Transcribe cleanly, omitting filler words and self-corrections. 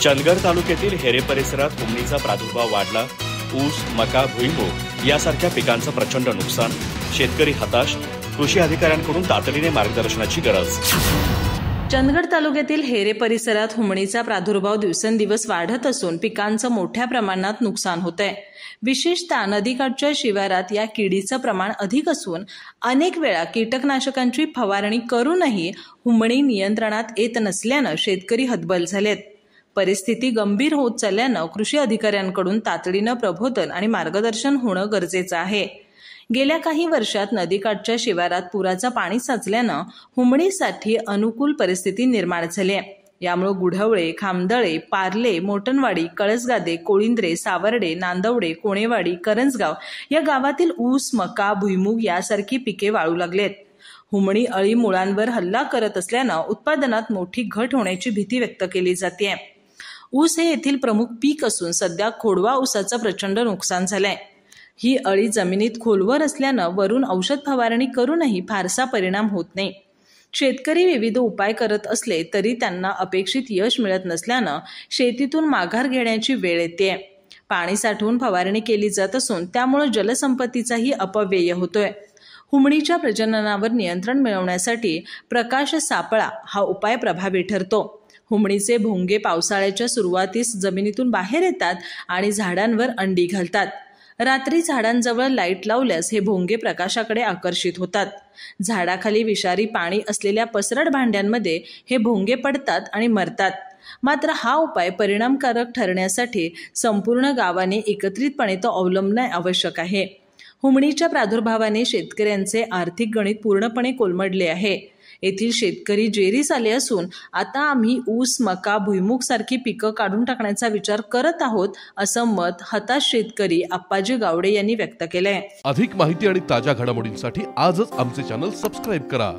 चंदगड तालुक्यातील हेरे परिसरात हुमणीचा प्रादुर्भाव वाढला। ऊस, मका, भुईमूग यासारख्या पिकांचं प्रचंड नुकसान। शेतकरी हताश। कृषी अधिकाऱ्यांकडून तातडीने मार्गदर्शनाची गरज। चंदगड तालुक्यातील हेरे परिसरात हुमणीचा प्रादुर्भाव दिवसेंदिवस वाढत असून पिकांचं मोठ्या प्रमाणात नुकसान होत आहे। विशेषतः नदीकाठच्या शिवारात या किडीचं प्रमाण अधिक असून अनेक वेळा कीटकनाशकांची फवारणी करूनही हुमणी नियंत्रणात येत नसल्यानं शेतकरी हतबल झालेत। परिस्थिती गंभीर होत चालल्यानं कृषी अधिकाऱ्यांकडून तातडीनं प्रबोधन आणि मार्गदर्शन होणं गरजेचं आहे। गेल्या काही वर्षात नदीकाठच्या शिवारात पुराचं पाणी साचल्यानं हुमणीसाठी अनुकूल परिस्थिती निर्माण झाली आहे। यामुळे गुढवळे, खामदळे, पार्ले, मोटनवाडी, कळसगादे, कोळिंद्रे, सावर्डे, नांदवडे, कोणेवाडी, करंजगाव या गावातील ऊस, मका, भुईमूग यासारखी पिके वाळू लागलेत। हुमणी अळी मुळांवर हल्ला करत असल्यानं उत्पादनात मोठी घट होण्याची भीती व्यक्त केली जाते। ऊस हे येथील प्रमुख पीक असून सध्या खोडवा ऊसाचं प्रचंड नुकसान झालंय। ही अळी जमिनीत खोलवर असल्यानं वरून औषध फवारणी करूनही फारसा परिणाम होत नाही। शेतकरी विविध उपाय करत असले तरी त्यांना अपेक्षित यश मिळत नसल्यानं शेतीतून माघार घेण्याची वेळ येते। पाणी साठवून फवारणी केली जात असून त्यामुळे जलसंपत्तीचाही अपव्यय होतोय। हुमणीच्या प्रजननावर नियंत्रण मिळवण्यासाठी प्रकाश सापळा हा उपाय प्रभावी ठरतो। हुमणीचे भोंगे पावसाळ्याच्या सुरुवातीस जमिनीतून बाहेर येतात आणि झाडांवर अंडी घालतात। रात्री झाडांजवळ लाईट लावल्यास हे भोंगे प्रकाशाकडे आकर्षित होतात। झाडाखाली विषारी पाणी असलेल्या पसरट भांड्यांमध्ये हे भोंगे पडतात आणि मरतात। मात्र हा उपाय परिणामकारक ठरण्यासाठी संपूर्ण गावाने एकत्रितपणे तो अवलंबणे आवश्यक आहे। हुमणीच्या प्रादुर्भावाने शेतकऱ्यांचे आर्थिक गणित पूर्णपणे कोलमडले आहे। येथील शेतकरी जेरीस आले असून आता आम्ही ऊस, मका, भुईमूग सारखी पिकं काढून टाकण्याचा विचार करत आहोत, असं मत हताश शेतकरी आप्पाजी गावडे यांनी व्यक्त केलंय। अधिक माहिती आणि ताज्या घडामोडींसाठी आजच आमचे चॅनल सबस्क्राइब करा।